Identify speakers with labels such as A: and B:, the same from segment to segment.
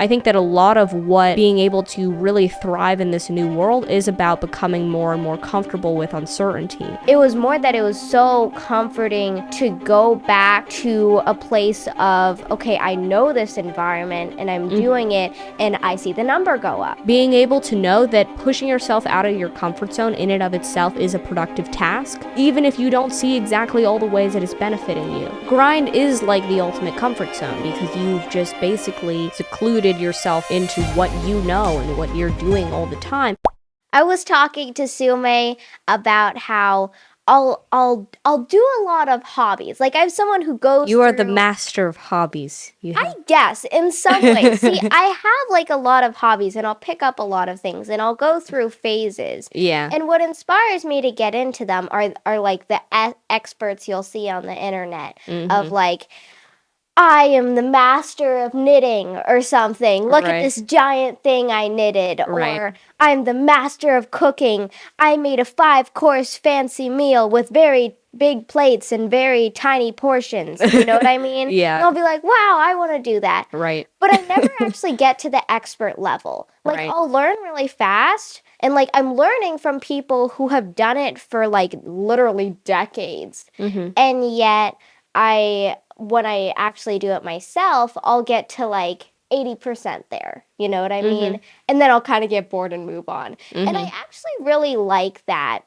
A: I think that a lot of what being able to really thrive in this new world is about becoming more and more comfortable with uncertainty.
B: It was more that it was so comforting to go back to a place of, okay, I know this environment and I'm doing it and I see the number go up.
A: Being able to know that pushing yourself out of your comfort zone in and of itself is a productive task, even if you don't see exactly all the ways that it's benefiting you. Grind is like the ultimate comfort zone because you've just basically secluded yourself into what you know and what you're doing all the time.
B: I was talking to Sume about how I'll do a lot of hobbies. Like, I'm someone who goes
A: You are the
B: through-
A: master of hobbies.
B: I guess, in some ways. See, I have like a lot of hobbies and I'll pick up a lot of things and I'll go through phases.
A: Yeah.
B: And what inspires me to get into them are like the experts you'll see on the internet of like, I am the master of knitting or something. Look at this giant thing I knitted. Or I'm the master of cooking. I made a 5-course fancy meal with very big plates and very tiny portions. You know what I mean?
A: Yeah.
B: And I'll be like, wow, I want to do that.
A: Right.
B: But I never actually get to the expert level. Like, I'll learn really fast. And like, I'm learning from people who have done it for like literally decades. And yet when I actually do it myself, I'll get to like 80% there. You know what I mean? And then I'll kind of get bored and move on. And I actually really like that.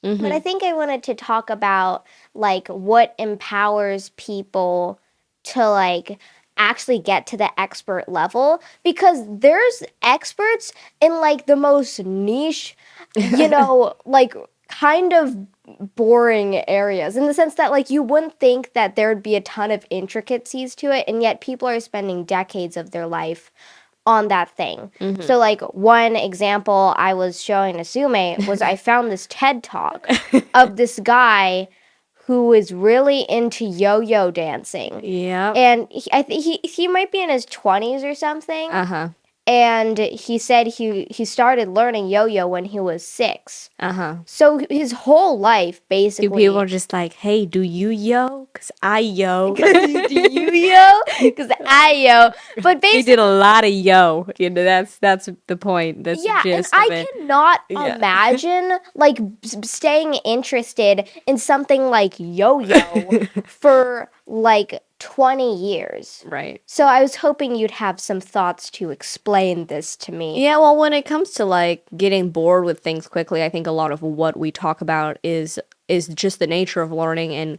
B: But I think I wanted to talk about like what empowers people to like actually get to the expert level, because there's experts in like the most niche, you know, like kind of boring areas, in the sense that like you wouldn't think that there'd be a ton of intricacies to it, and yet people are spending decades of their life on that thing. So like one example I was showing to Sume was I found this TED Talk of this guy who is really into yo-yo dancing.
A: Yeah.
B: And I think he might be in his 20s or something. And he said he started learning yo-yo when he was 6. So his whole life, basically.
A: Do people just like, hey, do you yo? Because I yo.
B: Do you yo? Because I yo. But basically,
A: He did a lot of yo. You know, that's the point. That's the gist
B: and
A: of
B: I
A: it.
B: cannot imagine like staying interested in something like yo-yo for like 20 years.
A: Right.
B: So I was hoping you'd have some thoughts to explain this to me.
A: Yeah, well, when it comes to like getting bored with things quickly, I think a lot of what we talk about is just the nature of learning, and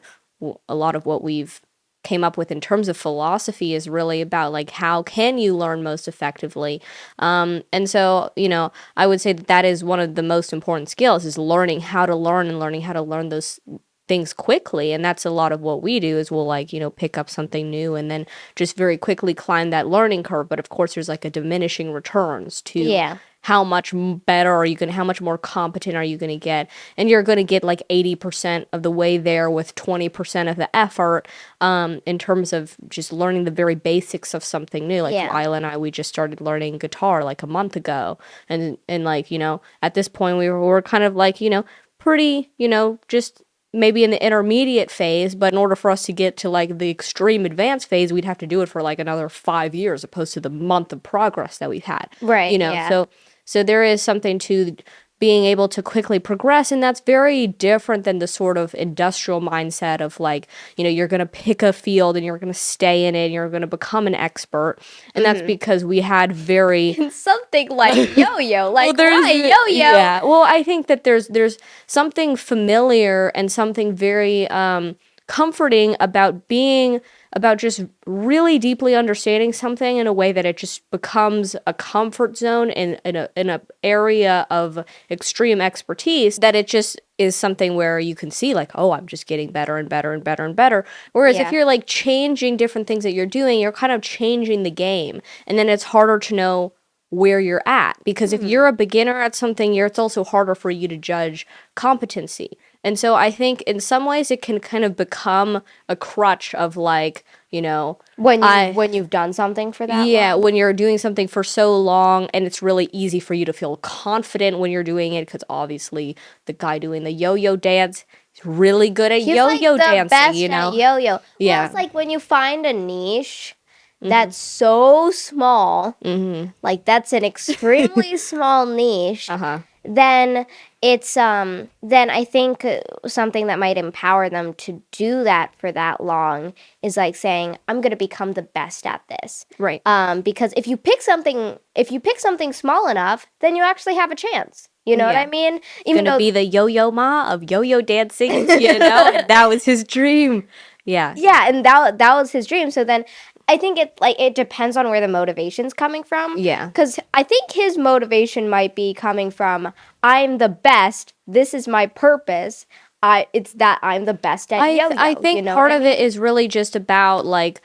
A: a lot of what we've came up with in terms of philosophy is really about like how can you learn most effectively. And so, you know, I would say that is one of the most important skills, is learning how to learn and learning how to learn those things quickly. And that's a lot of what we do, is we'll like, you know, pick up something new and then just very quickly climb that learning curve. But of course there's like a diminishing returns to how much better are you going to, how much more competent are you going to get? And you're going to get like 80% of the way there with 20% of the effort, in terms of just learning the very basics of something new. Like Lila and I, we just started learning guitar like a month ago. And like, you know, at this point we were kind of like, you know, pretty, you know, just maybe in the intermediate phase, but in order for us to get to like the extreme advanced phase, we'd have to do it for like another 5 years, opposed to the month of progress that we've had.
B: Right.
A: You know, so there is something to being able to quickly progress, and that's very different than the sort of industrial mindset of like, you know, you're going to pick a field and you're going to stay in it and you're going to become an expert. And that's because we had very
B: something like yo-yo, like
A: well,
B: why yo-yo?
A: Yeah, well, I think that there's something familiar and something very comforting about just really deeply understanding something in a way that it just becomes a comfort zone in a area of extreme expertise, that it just is something where you can see like, oh, I'm just getting better and better and better and better. Whereas if you're like changing different things that you're doing, you're kind of changing the game, and then it's harder to know where you're at, because if you're a beginner at something, it's also harder for you to judge competency. And so I think in some ways it can kind of become a crutch of like, you know,
B: when you've done something for that long.
A: When you're doing something for so long, and it's really easy for you to feel confident when you're doing it, because obviously the guy doing the yo-yo dance is really good at yo-yo
B: like the
A: dancing,
B: best
A: you know.
B: at yo-yo.
A: Yeah.
B: Well, it's like when you find a niche that's so small,
A: Mm-hmm.
B: like that's an extremely small niche,
A: Uh-huh.
B: then it's then I think something that might empower them to do that for that long is like saying, I'm going to become the best at this.
A: Right.
B: Because if you pick something small enough, then you actually have a chance. You know what I mean?
A: Even gonna be the yo-yo ma of yo-yo dancing, and that was his dream. Yeah.
B: Yeah, and that was his dream. So then I think it depends on where the motivation's coming from.
A: Yeah.
B: Because I think his motivation might be coming from, I'm the best. This is my purpose. It's that I'm the best at yo-yo.
A: I think part of it is really just about like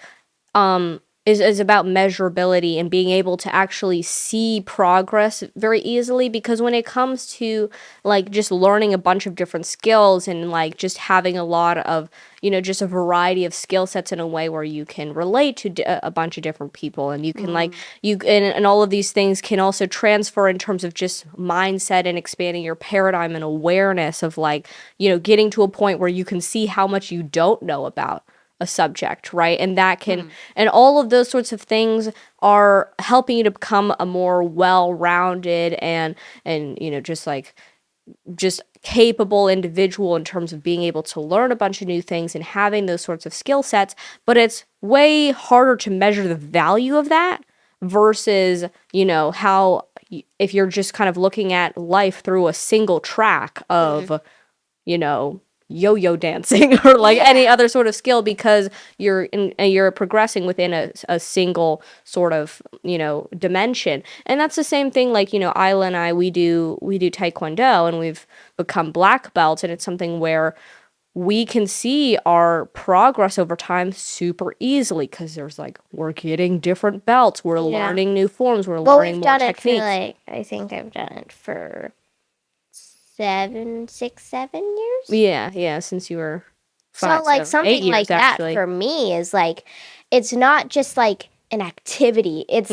A: is about measurability and being able to actually see progress very easily, because when it comes to like just learning a bunch of different skills and like just having a lot of just a variety of skill sets in a way where you can relate to a bunch of different people, and you can like and all of these things can also transfer in terms of just mindset and expanding your paradigm and awareness of like getting to a point where you can see how much you don't know about a subject, right? And that can and all of those sorts of things are helping you to become a more well-rounded and just capable individual in terms of being able to learn a bunch of new things and having those sorts of skill sets. But it's way harder to measure the value of that versus how if you're just kind of looking at life through a single track of yo-yo dancing or like any other sort of skill, because you're progressing within a single sort of dimension. And that's the same thing, like Isla and I, we do Taekwondo, and we've become black belts, and it's something where we can see our progress over time super easily, because we're getting different belts, we're learning new forms, we're learning more techniques.
B: We've done it for I think I've done it for 7 years.
A: Yeah, since you were 5,
B: so like
A: 7, 8
B: something
A: years,
B: like
A: actually.
B: that for me is like, it's not just like an activity, it's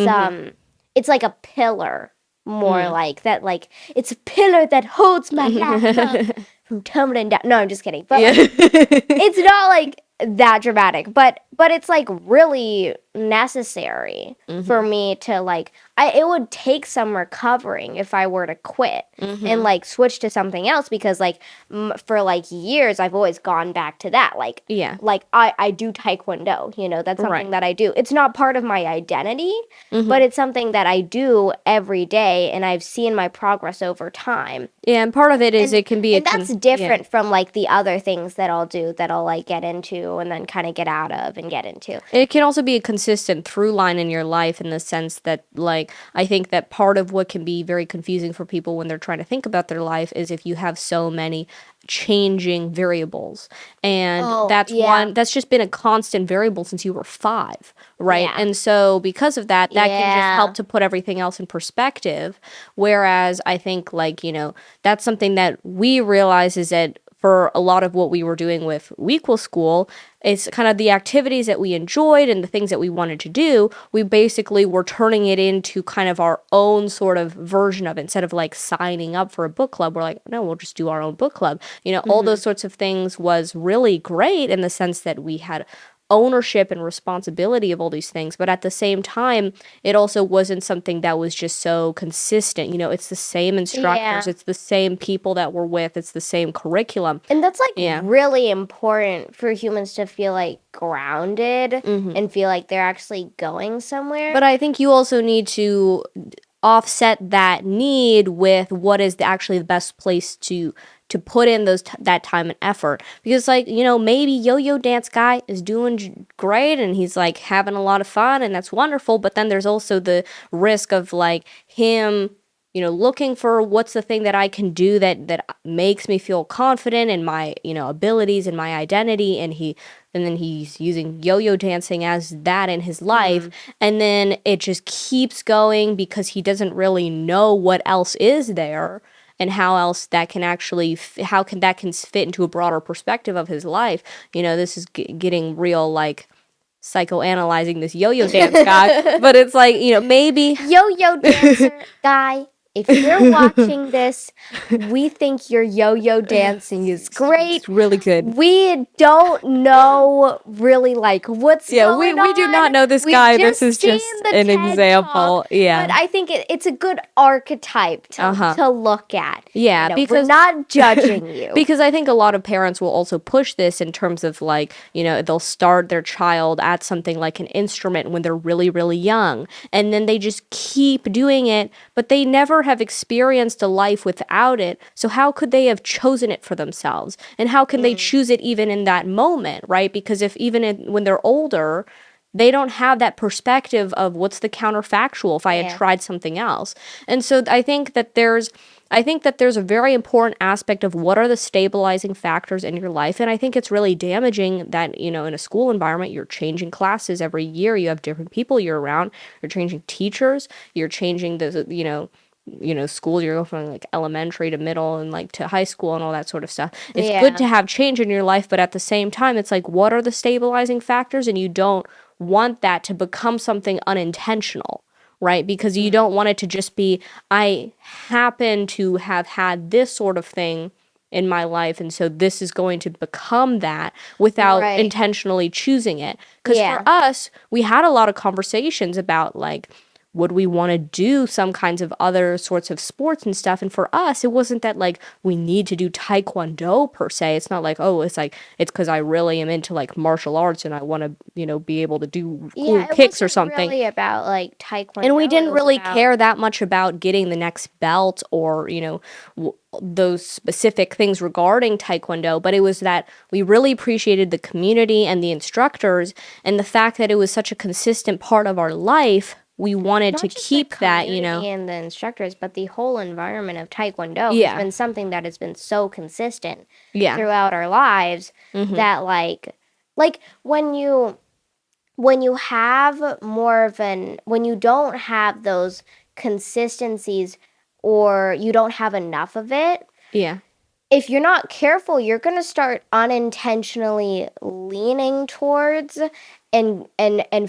B: it's like a pillar, more like that, like it's a pillar that holds my life up from tumbling down. No, I'm just kidding, but like, it's not like that dramatic, but it's like really necessary for me to like, it would take some recovering if I were to quit and like switch to something else, because like for like years I've always gone back to that, like I do Taekwondo, that's something that I do. It's not part of my identity, but it's something that I do every day, and I've seen my progress over time.
A: Yeah, and part of it is it can be
B: and that's different from like the other things that I'll do that I'll like get into and then kind of get out of and get into.
A: It can also be a consistent through line in your life, in the sense that like I think that part of what can be very confusing for people when they're trying to think about their life is if you have so many changing variables, and that's just been a constant variable since you were 5, right? And so because of that can just help to put everything else in perspective, whereas I think like that's something that we realize is that for a lot of what we were doing with WEquil School, it's kind of the activities that we enjoyed and the things that we wanted to do. We basically were turning it into kind of our own sort of version of it. Instead of like signing up for a book club, we're like, no, we'll just do our own book club. All those sorts of things was really great in the sense that we had ownership and responsibility of all these things, but at the same time it also wasn't something that was just so consistent. It's the same instructors, it's the same people that we're with, it's the same curriculum,
B: and that's like really important for humans to feel like grounded and feel like they're actually going somewhere.
A: But I think you also need to offset that need with what is actually the best place to put in that time and effort, because like maybe yo-yo dance guy is doing great and he's like having a lot of fun and that's wonderful, but then there's also the risk of like him looking for what's the thing that I can do that makes me feel confident in my abilities and my identity, and then he's using yo-yo dancing as that in his life, and then it just keeps going because he doesn't really know what else is there and how else that can actually how can that can fit into a broader perspective of his life. This is getting real like psychoanalyzing this yo-yo dance guy, but it's like maybe
B: yo-yo dancer guy if you're watching this, we think your yo-yo dancing is great.
A: It's really good.
B: We don't know really like what's going
A: we do not
B: on.
A: know this
B: We've
A: guy.
B: just
A: This is
B: seen
A: just
B: the
A: an
B: TED
A: example.
B: Talk,
A: Yeah.
B: but I think it's a good archetype to look at.
A: Yeah,
B: We're
A: because
B: not judging you.
A: because I think a lot of parents will also push this in terms of like, they'll start their child at something like an instrument when they're really, really young, and then they just keep doing it, but they never have experienced a life without it. So how could they have chosen it for themselves? And how can they choose it even in that moment, right? Because if when they're older, they don't have that perspective of what's the counterfactual if I had tried something else. And so I think that there's a very important aspect of what are the stabilizing factors in your life. And I think it's really damaging that, in a school environment, you're changing classes every year. You have different people you're around. You're changing teachers. You're changing schools. You're going from like elementary to middle and like to high school and all that sort of stuff. It's good to have change in your life, but at the same time, it's like, what are the stabilizing factors? And you don't want that to become something unintentional, right? Because you don't want it to just be, I happen to have had this sort of thing in my life, and so this is going to become that without intentionally choosing it. Because for us, we had a lot of conversations about like, would we want to do some kinds of other sorts of sports and stuff? And for us, it wasn't that like we need to do Taekwondo per se. It's not like, oh, it's because I really am into like martial arts and I want to, be able to do cool kicks or something.
B: Really about like Taekwondo.
A: And we didn't really care that much about getting the next belt or, those specific things regarding Taekwondo, but it was that we really appreciated the community and the instructors and the fact that it was such a consistent part of our life. We wanted to keep that,
B: and the instructors, but the whole environment of Taekwondo has been something that has been so consistent throughout our lives that like when you have when you don't have those consistencies or you don't have enough of it, if you're not careful, you're going to start unintentionally leaning towards and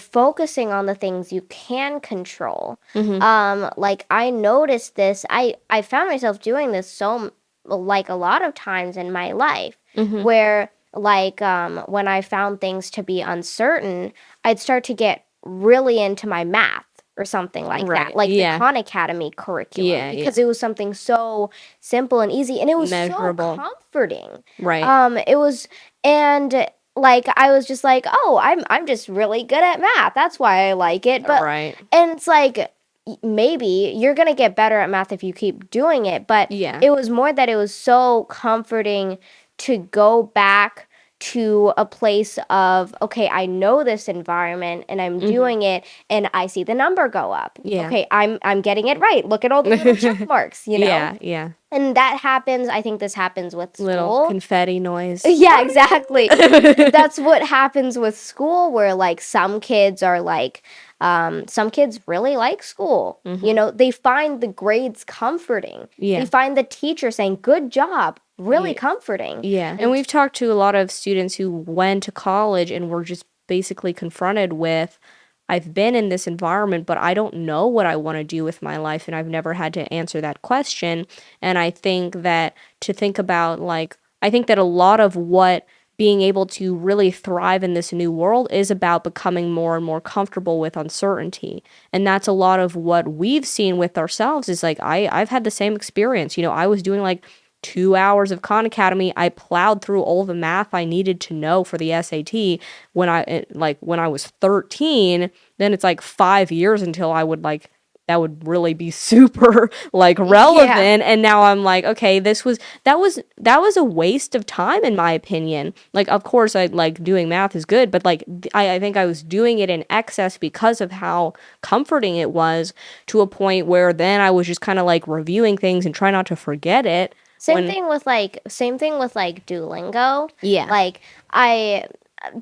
B: focusing on the things you can control. Like I noticed this, I found myself doing this so like a lot of times in my life where like when I found things to be uncertain, I'd start to get really into my math or something like that, like the Khan Academy curriculum, because it was something so simple and easy, and it was measurable, so comforting. It was, and like I was just like, oh, I'm just really good at math. That's why I like it. But and it's like maybe you're gonna get better at math if you keep doing it. But it was more that it was so comforting to go back to a place of, okay, I know this environment and I'm doing it and I see the number go up. Okay, I'm getting it right. Look at all the little check marks, And that happens, I think this happens with school.
A: Little confetti noise.
B: Yeah, exactly. That's what happens with school, where like some kids are like, some kids really like school. They find the grades comforting. They find the teacher saying, good job, really comforting.
A: And we've talked to a lot of students who went to college and were just basically confronted with, I've been in this environment, but I don't know what I want to do with my life, and I've never had to answer that question. And I think that to think about, like, I think that a lot of what being able to really thrive in this new world is about becoming more and more comfortable with uncertainty. And that's a lot of what we've seen with ourselves is like, I've had the same experience. I was doing like 2 hours of Khan Academy. I plowed through all the math I needed to know for the SAT when I was 13. Then it's like 5 years until I would like, that would really be super like relevant. And now I'm like, okay, that was a waste of time in my opinion. Like, of course I like doing math is good, but like I think I was doing it in excess because of how comforting it was, to a point where then I was just kind of like reviewing things and try not to forget it.
B: Same thing with Duolingo. Like I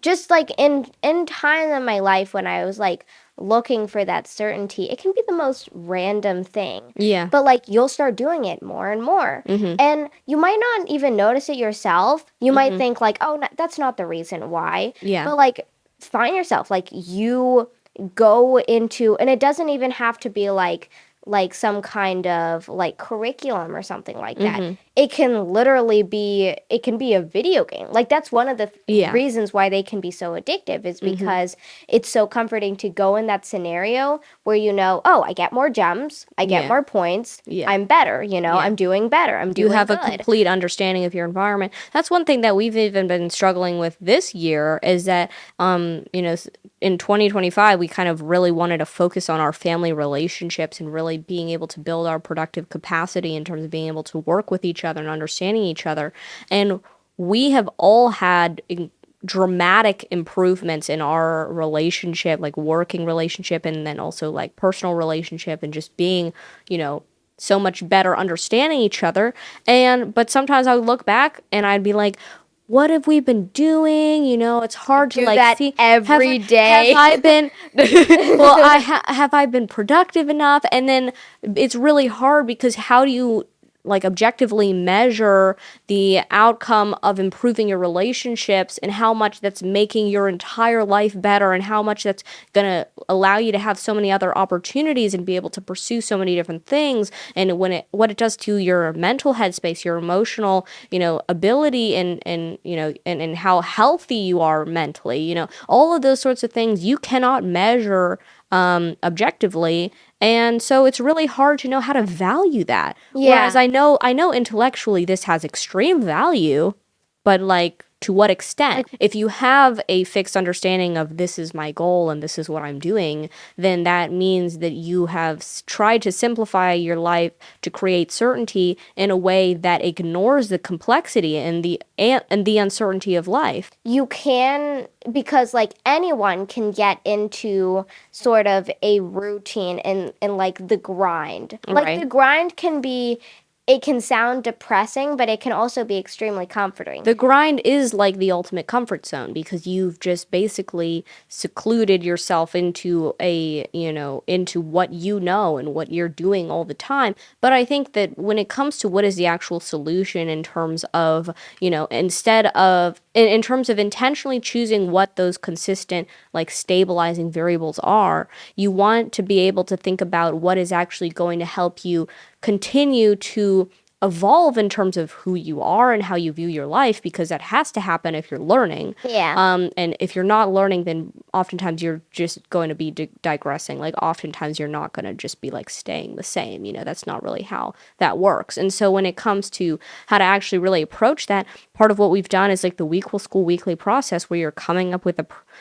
B: just like in time in my life when I was like looking for that certainty, it can be the most random thing. But like you'll start doing it more and more. And you might not even notice it yourself. You might think like, oh, that's not the reason why. But like find yourself like you go into, and it doesn't even have to be like like some kind of like curriculum or something like that. It can literally be a video game. Like that's one of the reasons why they can be so addictive is because it's so comforting to go in that scenario where oh, I get more gems, I get more points, I'm better, I'm doing better, I'm doing
A: You have
B: good.
A: a complete understanding of your environment. That's one thing that we've even been struggling with this year is that in 2025 we kind of really wanted to focus on our family relationships and really being able to build our productive capacity in terms of being able to work with each other and understanding each other. And we have all had dramatic improvements in our relationship, like working relationship, and then also like personal relationship, and just being, so much better understanding each other. But sometimes I would look back and I'd be like, what have we been doing? It's hard to like
B: that
A: see
B: every day.
A: Have I been have I been productive enough? And then it's really hard because how do you like objectively measure the outcome of improving your relationships and how much that's making your entire life better and how much that's going to allow you to have so many other opportunities and be able to pursue so many different things, and what it does to your mental headspace, your emotional, ability, and how healthy you are mentally, all of those sorts of things you cannot measure objectively. And so it's really hard to know how to value that.
B: Yeah.
A: Whereas I know intellectually this has extreme value, but like to what extent? If you have a fixed understanding of this is my goal and this is what I'm doing, then that means that you have tried to simplify your life to create certainty in a way that ignores the complexity and the uncertainty of life.
B: You can, because like anyone can get into sort of a routine and like the grind. Like the grind can be, it can sound depressing, but it can also be extremely comforting.
A: The grind is like the ultimate comfort zone because you've just basically secluded yourself into into what and what you're doing all the time. But I think that when it comes to what is the actual solution in terms of, instead of, in terms of intentionally choosing what those consistent, like stabilizing variables are, you want to be able to think about what is actually going to help you continue to evolve in terms of who you are and how you view your life, because that has to happen if you're learning.
B: Yeah.
A: And if you're not learning, then oftentimes you're just going to be digressing. Like oftentimes you're not going to just be like staying the same. That's not really how that works. And so when it comes to how to actually really approach that, part of what we've done is like the WEquil School weekly process where you're coming up with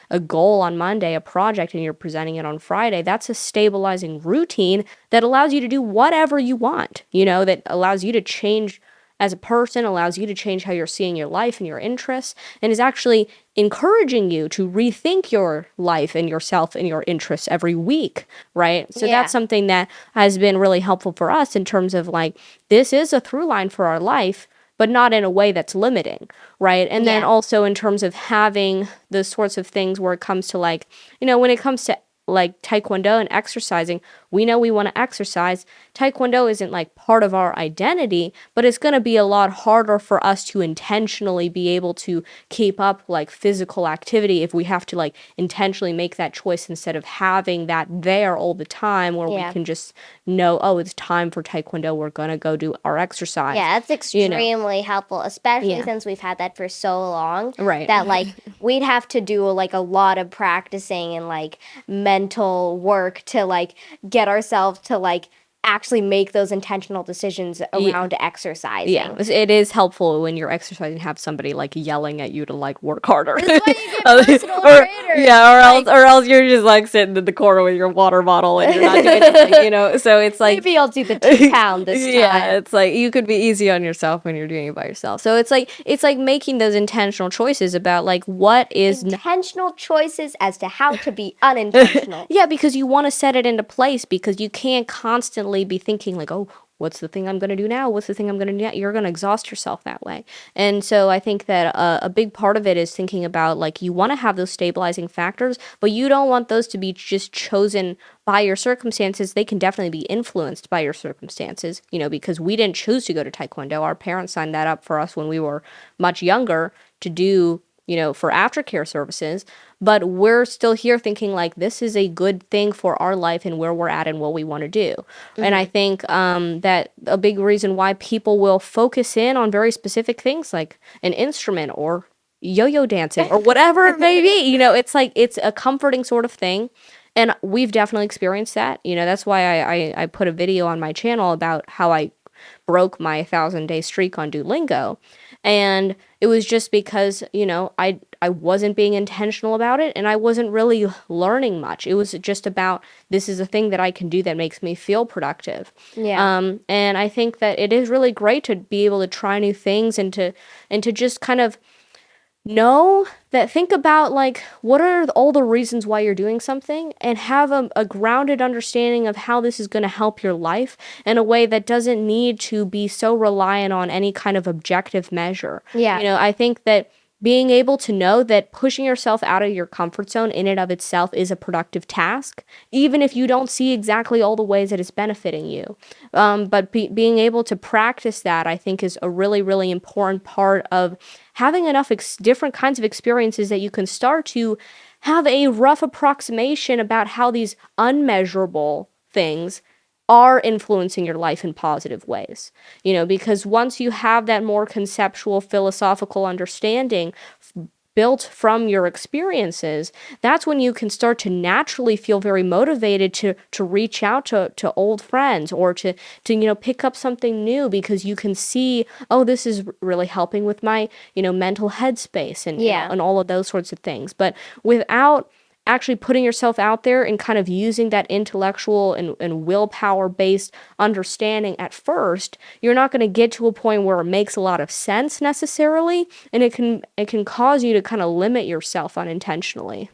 A: a goal on Monday, a project, and you're presenting it on Friday. That's a stabilizing routine that allows you to do whatever you want, that allows you to change as a person, allows you to change how you're seeing your life and your interests, and is actually encouraging you to rethink your life and yourself and your interests every week, right? So that's something that has been really helpful for us in terms of like, this is a through line for our life, but not in a way that's limiting, right? And then also in terms of having the sorts of things where it comes to like, when it comes to like Taekwondo and exercising, we know we want to exercise. Taekwondo isn't like part of our identity, but it's going to be a lot harder for us to intentionally be able to keep up like physical activity if we have to like intentionally make that choice instead of having that there all the time where we can just know, oh, it's time for Taekwondo, we're going to go do our exercise.
B: Yeah, that's extremely helpful, especially since we've had that for so long.
A: Right.
B: That like we'd have to do like a lot of practicing and like mental work to like get ourselves to like actually make those intentional decisions around exercising.
A: Yeah, it is helpful when you're exercising, have somebody like yelling at you to like work harder.
B: That's why you get personal trainers.
A: Yeah, or else you're just like sitting in the corner with your water bottle and you're not doing anything, So it's like
B: maybe I'll do the 2 pound this time.
A: Yeah, it's like you could be easy on yourself when you're doing it by yourself. So it's like making those intentional choices about like what is
B: intentional choices as to how to be unintentional.
A: Yeah, because you want to set it into place because you can't constantly be thinking like, oh, what's the thing I'm going to do now? What's the thing I'm going to do now? You're going to exhaust yourself that way. And so I think that a big part of it is thinking about like you want to have those stabilizing factors, but you don't want those to be just chosen by your circumstances. They can definitely be influenced by your circumstances, because we didn't choose to go to Taekwondo. Our parents signed that up for us when we were much younger to do for aftercare services, but we're still here thinking like this is a good thing for our life and where we're at and what we want to do. And I think that a big reason why people will focus in on very specific things like an instrument or yo-yo dancing or whatever it may be, it's like it's a comforting sort of thing. And we've definitely experienced that. That's why I put a video on my channel about how I broke my 1,000-day streak on Duolingo. And it was just because, I wasn't being intentional about it and I wasn't really learning much. It was just about this is a thing that I can do that makes me feel productive.
B: Yeah.
A: And I think that it is really great to be able to try new things and to just kind of think about like what are all the reasons why you're doing something and have a grounded understanding of how this is going to help your life in a way that doesn't need to be so reliant on any kind of objective measure.
B: Yeah.
A: I think that being able to know that pushing yourself out of your comfort zone in and of itself is a productive task, even if you don't see exactly all the ways that it's benefiting you. But being able to practice that, I think, is a really, really important part of having enough different kinds of experiences that you can start to have a rough approximation about how these unmeasurable things are influencing your life in positive ways. Because once you have that more conceptual, philosophical understanding built from your experiences, that's when you can start to naturally feel very motivated to reach out to old friends or to pick up something new because you can see, oh, this is really helping with my mental headspace and
B: Yeah.
A: and all of those sorts of things. But without actually putting yourself out there and kind of using that intellectual and willpower based understanding at first, you're not going to get to a point where it makes a lot of sense necessarily, and it can cause you to kind of limit yourself unintentionally.